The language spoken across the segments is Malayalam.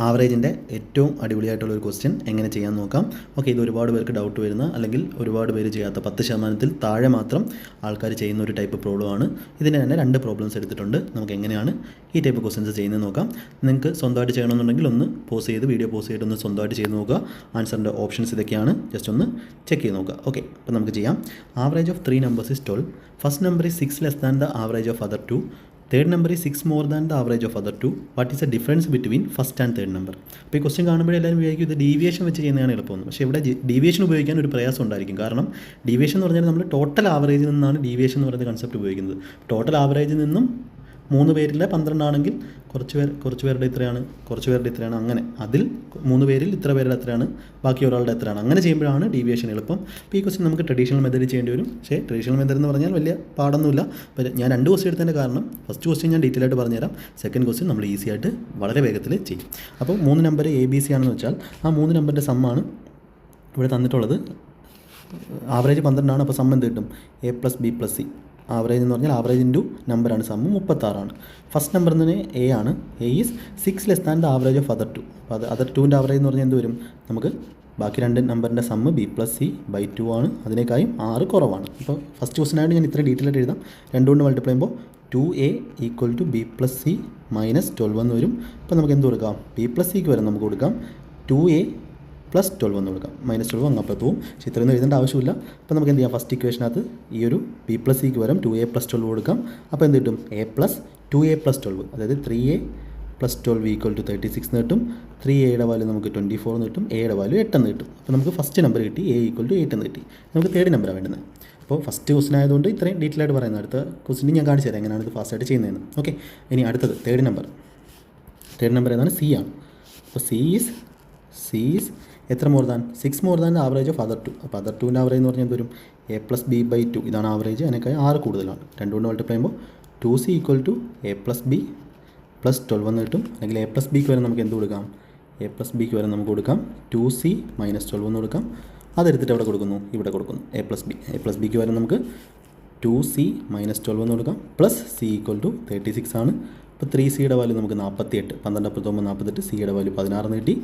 ആവറേജിൻ്റെ ഏറ്റവും അടിപൊളിയായിട്ടുള്ളൊരു ക്വസ്റ്റ്യൻ എങ്ങനെ ചെയ്യാൻ നോക്കാം. ഓക്കെ, ഇത് ഒരുപാട് പേർക്ക് ഡൗട്ട് വരുന്ന അല്ലെങ്കിൽ ഒരുപാട് പേര് ചെയ്യാത്ത 10% താഴെ മാത്രം ആൾക്കാർ ചെയ്യുന്ന ഒരു ടൈപ്പ് പ്രോബ്ലമാണ്. ഇതിന് തന്നെ 2 പ്രോബ്ലംസ് എടുത്തിട്ടുണ്ട്. നമുക്ക് എങ്ങനെയാണ് ഈ ടൈപ്പ് ക്വസ്റ്റ്യൻസ് ചെയ്യുന്നത് നോക്കാം. നിങ്ങൾക്ക് സ്വന്തമായിട്ട് ചെയ്യണമെന്നുണ്ടെങ്കിൽ ഒന്ന് പോസ് ചെയ്ത് വീഡിയോ പോസ് ചെയ്തിട്ട് ഒന്ന് സ്വന്തമായിട്ട് ചെയ്ത് നോക്കുക. ആൻസറിൻ്റെ ഓപ്ഷൻസ് ഇതൊക്കെയാണ്, ജസ്റ്റ് ഒന്ന് ചെക്ക് ചെയ്ത് നോക്കുക. ഓക്കെ, അപ്പോൾ നമുക്ക് ചെയ്യാം. Average of 3 numbers is 12. First number is 6 less than the average of other 2. Third number is 6 more than the average of other 2. What is the difference between first and third number? അപ്പോൾ ഈ ക്വസ്റ്റ്യൻ കാണുമ്പോൾ എല്ലാവരും ഉപയോഗിക്കും ഇത് ഡീവിയേഷൻ വെച്ച് ചെയ്യുന്നതാണ് എളുപ്പമെന്ന്. പക്ഷേ ഇവിടെ ഡീവിയേഷൻ ഉപയോഗിക്കാൻ ഒരു പ്രയാസം ഉണ്ടായിരിക്കും. കാരണം ഡീവിയേഷൻ എന്ന് പറഞ്ഞാൽ നമ്മൾ ടോട്ടൽ ആവറേജിൽ നിന്നാണ് ഡീവിയേഷൻ എന്ന് പറയുന്ന കൺസെപ്റ്റ് ഉപയോഗിക്കുന്നത്. ടോട്ടൽ ആവറേജിൽ നിന്നും 3 പേരിലെ 12 ആണെങ്കിൽ കുറച്ച് പേരുടെ ഇത്രയാണ് അങ്ങനെ അതിൽ 3 പേരിൽ ഇത്ര പേരുടെ എത്രയാണ്, ബാക്കി ഒരാളുടെ എത്രയാണ്, അങ്ങനെ ചെയ്യുമ്പോഴാണ് ഡീവിയേഷൻ എളുപ്പം. അപ്പോൾ ഈ ക്വസ്റ്റ്യൻ നമുക്ക് ട്രഡീഷണൽ മെത്തേഡ് ചെയ്യേണ്ടി വരും. പക്ഷേ ട്രഡീഷണൽ മെത്തേഡ് എന്ന് പറഞ്ഞാൽ വലിയ പാടൊന്നുമില്ല. അപ്പോൾ ഞാൻ 2 ക്വസ്റ്റ്യൻ എടുത്തതിൻ്റെ കാരണം ഫസ്റ്റ് ക്വസ്റ്റ്യൻ ഞാൻ ഡീറ്റെയിൽ ആയിട്ട് പറഞ്ഞുതരാം. സെക്കൻഡ് ക്വസ്റ്റ്യൻ നമ്മൾ ഈസി ആയിട്ട് വളരെ വേഗത്തിൽ ചെയ്യും. അപ്പോൾ 3 നമ്പർ ABC ആണെന്ന് വെച്ചാൽ ആ 3 നമ്പറിൻ്റെ സമ്മാണ് ഇവിടെ തന്നിട്ടുള്ളത്. ആവറേജ് 12 ആണ്. അപ്പോൾ സം എന്ത് കിട്ടും? A + B + C. ആവറേജ് എന്ന് പറഞ്ഞാൽ ആവറേജ് ഇൻറ്റു നമ്പറാണ്, സമ്മ് 36 ഫസ്റ്റ് നമ്പർ എന്ന് പറഞ്ഞാൽ A ആണ്. A is 6 less than the average of other 2. അപ്പോൾ അത് അതർ 2ൻ്റെ ആവറേജ് എന്ന് പറഞ്ഞാൽ എന്ത് വരും? നമുക്ക് ബാക്കി 2 നമ്പറിൻ്റെ സമ്മ് B + C/2 ആണ്. അതിനേക്കാളും 6 കുറവാണ്. അപ്പോൾ ഫസ്റ്റ് ക്വസ്റ്റ്യനായിട്ട് ഞാൻ ഇത്രയും ഡീറ്റെയിൽ ആയിട്ട് എഴുതാം. 2 കൊണ്ട് മൾട്ടിപ്ലൈ ചെയ്യുമ്പോൾ 2A = B + C - 12 എന്ന് വരും. അപ്പോൾ നമുക്ക് എന്ത് കൊടുക്കാം? B + Cക്ക് വരെ നമുക്ക് കൊടുക്കാം 2A + 12 എന്ന് കൊടുക്കാം. -12 അങ്ങപ്പുറത്ത് പോവും. പക്ഷേ ഇത്രയൊന്നും എഴുതേണ്ട ആവശ്യമില്ല. അപ്പോൾ നമുക്ക് എന്ത് ചെയ്യാം? ഫസ്റ്റ് ഇക്വേഷനകത്ത് ഈ ഒരു B + Cക്ക് വരും 2A + 12 കൊടുക്കാം. അപ്പോൾ എന്ത് കിട്ടും? A + 2A + 12, അതായത് 3A + 12 = 36 എന്ന് കിട്ടും. 3Aയുടെ വാല്യൂ നമുക്ക് 24 എന്ന് കിട്ടും. Aയുടെ വാല്യൂ 8 എന്ന് കിട്ടും. അപ്പോൾ നമുക്ക് ഫസ്റ്റ് നമ്പർ കിട്ടി, A = 8 എന്ന് കിട്ടി. നമുക്ക് തേർഡ് നമ്പറാണ് വേണ്ടുന്നത്. അപ്പോൾ ഫസ്റ്റ് ക്വസ്റ്റ്യൻ ആയതുകൊണ്ട് ഇത്രയും ഡീറ്റെയിൽ ആയിട്ട് പറയുന്നത്. അടുത്ത ക്വസ്റ്റ്യൻ ഞാൻ കാണിച്ചു തരാം എങ്ങനെയാണ് ഇത് ഫാസ്റ്റായിട്ട് ചെയ്യുന്നതെന്ന്. ഓക്കെ, ഇനി അടുത്തത് തേർഡ് നമ്പർ ഏതാണ്? C ആണ്. അപ്പോൾ C ഈസ് എത്ര more than? 6 more than the average of other 2. അപ്പോൾ അതർ 2ൻ്റെ ആവറേജ് എന്ന് പറഞ്ഞാൽ എന്ത് വരും? A + B/2. ഇതാണ് ആവറേജ്. അതിനേക്കാൾ 6 കൂടുതലാണ്. 2 കൊണ്ട് മൾട്ടിപ്ലൈ ചെയ്യുമ്പോൾ 2C = A + B + 12 എന്ന് കിട്ടും. അല്ലെങ്കിൽ A + Bക്ക് വരെ നമുക്ക് എന്ത് കൊടുക്കാം? A + Bക്ക് വരെ നമുക്ക് കൊടുക്കാം 2C - 12 എന്ന് കൊടുക്കാം. അതെടുത്തിട്ട് എവിടെ കൊടുക്കുന്നു? ഇവിടെ കൊടുക്കുന്നു. A + Bക്ക് വരെ നമുക്ക് 2C - 12 എന്ന് കൊടുക്കാം. പ്ലസ് C = 36 ആണ്. ഇപ്പോൾ 3Cയുടെ വാല്യൂ നമുക്ക് 48. 12 + 9 48. Cയുടെ വാല്യൂ 16 എന്ന് കിട്ടി.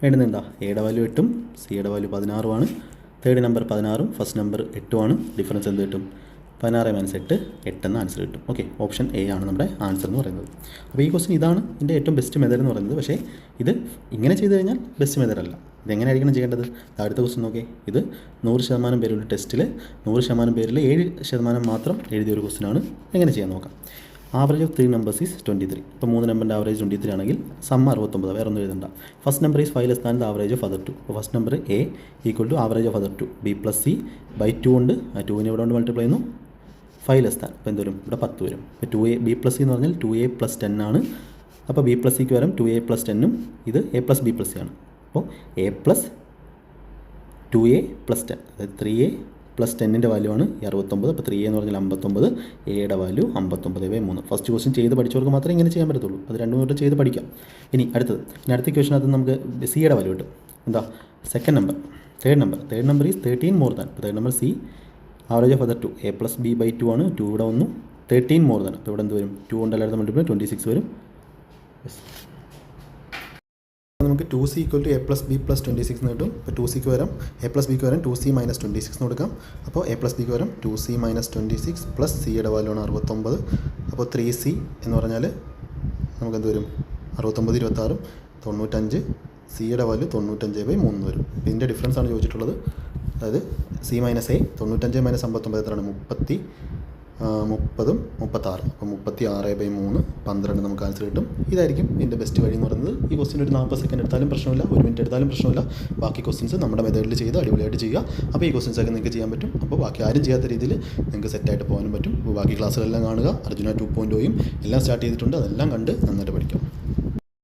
വേണ്ടുന്നത് എന്താ? Aയുടെ വാല്യൂ 8ഉം Cയുടെ വാല്യൂ 16ഉമാണ്. തേർഡ് നമ്പർ 16ഉം ഫസ്റ്റ് നമ്പർ 8ഉമാണ്. ഡിഫറൻസ് എന്ത് കിട്ടും? 16 - 8 8 എന്ന ആൻസർ കിട്ടും. ഓക്കെ, ഓപ്ഷൻ A ആണ് നമ്മുടെ ആൻസർ എന്ന് പറയുന്നത്. അപ്പോൾ ഈ ക്വസ്റ്റ്യൻ ഇതാണ് ഇതിൻ്റെ ഏറ്റവും ബെസ്റ്റ് മെത്തേഡ് എന്ന് പറയുന്നത്. പക്ഷേ ഇത് ഇങ്ങനെ ചെയ്ത് കഴിഞ്ഞാൽ ബെസ്റ്റ് മെത്തേഡ് അല്ല. ഇതെങ്ങനെയായിരിക്കണം ചെയ്യേണ്ടത്? അടുത്ത ക്വസ്റ്റ്യൻ നോക്കി. ഇത് 100% പേരുള്ള ടെസ്റ്റിൽ 100% പേരിൽ 7% മാത്രം എഴുതിയ ഒരു ക്വസ്റ്റ്യനാണ്. എങ്ങനെ ചെയ്യാൻ നോക്കാം. Average of 3 numbers is 23. ഇപ്പോൾ 3 നമ്പറിൻ്റെ ആവറേജ് 23 ആണെങ്കിൽ സം 69. വേറെ ഒന്നും എഴുതണ്ട. First number is 5 less than the average of other 2. അപ്പോൾ first number A = average of other 2. B + C/2 ഉണ്ട്. ആ 2നെ ഇവിടെ കൊണ്ട് മൾട്ടിപ്ലൈ ചെയ്യുന്നു. 5 less than. അപ്പോൾ എന്ത് വരും? ഇവിടെ 10 വരും. ഇപ്പോൾ 2A B + C എന്ന് പറഞ്ഞാൽ 2A + 10 ആണ്. അപ്പോൾ B + Cക്ക് വരും 2A + 10ഉം ഇത് A + B + C ആണ്. അപ്പോൾ A + 2A + 10, അതായത് 3A + 10ൻ്റെ വാല്യൂ ആണ് 69. അപ്പോൾ 3A എന്ന് പറഞ്ഞാൽ 59. Aയുടെ വാല്യൂ 59/3. ഫസ്റ്റ് ക്വസ്റ്റ്യൻ ചെയ്ത് പഠിച്ചവർക്ക് മാത്രമേ ഇങ്ങനെ ചെയ്യാൻ പറ്റത്തുള്ളൂ. അത് 2 മിനിറ്റ് ചെയ്ത് പഠിക്കാം. ഇനി അടുത്ത ക്വസ്റ്റ്യനകത്ത് നമുക്ക് Cയുടെ വാല്യൂ കിട്ടും. എന്താ? Second number third number is 13 more than. അപ്പോൾ third number C average of other 2 A + B/2 ആണ്. 2 ഇവിടെ വന്നു. 13 more than. അപ്പോൾ ഇവിടെ എന്ത് വരും? 2 കൊണ്ട് എല്ലായിടത്തും മൾട്ടിപ്ലൈ 26 വരും. നമുക്ക് 2C = A + B + 26 എന്ന് കിട്ടും. ഇപ്പോൾ 2Cക്ക് വരാം A + Bക്ക് വരാം 2C - 26 എന്ന് കൊടുക്കാം. അപ്പോൾ A + Bക്ക് വരാം 2C - 26 പ്ലസ് Cയുടെ വാല്യൂ ആണ് 69. അപ്പോൾ 3C എന്ന് പറഞ്ഞാൽ നമുക്ക് എന്ത് വരും? 69 26 95. Cയുടെ വാല്യൂ 95/3 വരും. ഇതിൻ്റെ ഡിഫറൻസ് ആണ് ചോദിച്ചിട്ടുള്ളത്. അതായത് C - A 95 - 59 എത്രയാണ്? 30 30ഉം 36. അപ്പോൾ 36/3 12 നമുക്ക് ആൻസർ കിട്ടും. ഇതായിരിക്കും ഇതിൻ്റെ ബെസ്റ്റ് വഴി എന്ന് പറയുന്നത്. ഈ ക്വസ്റ്റ്യൻ ഒരു 40 സെക്കൻഡ് എടുത്താലും പ്രശ്നമില്ല, 1 മിനിറ്റ് എടുത്താലും പ്രശ്നമില്ല. ബാക്കി ക്വസ്റ്റ്യൻസ് നമ്മുടെ മെത്തേഡിൽ ചെയ്ത് അടിപൊളിയായിട്ട് ചെയ്യുക. അപ്പോൾ ഈ ക്വസ്റ്റ്യൻസൊക്കെ നിങ്ങൾക്ക് ചെയ്യാൻ പറ്റും. അപ്പോൾ ബാക്കി ആരും ചെയ്യാത്ത രീതിയിൽ നിങ്ങൾക്ക് സെറ്റായിട്ട് പോകാനും പറ്റും. അപ്പോൾ ബാക്കി ക്ലാസ്സുകളെല്ലാം കാണുക. അർജുന 2.0യും എല്ലാം സ്റ്റാർട്ട് ചെയ്തിട്ടുണ്ട്. അതെല്ലാം കണ്ട് നന്നായിട്ട് പഠിക്കാം.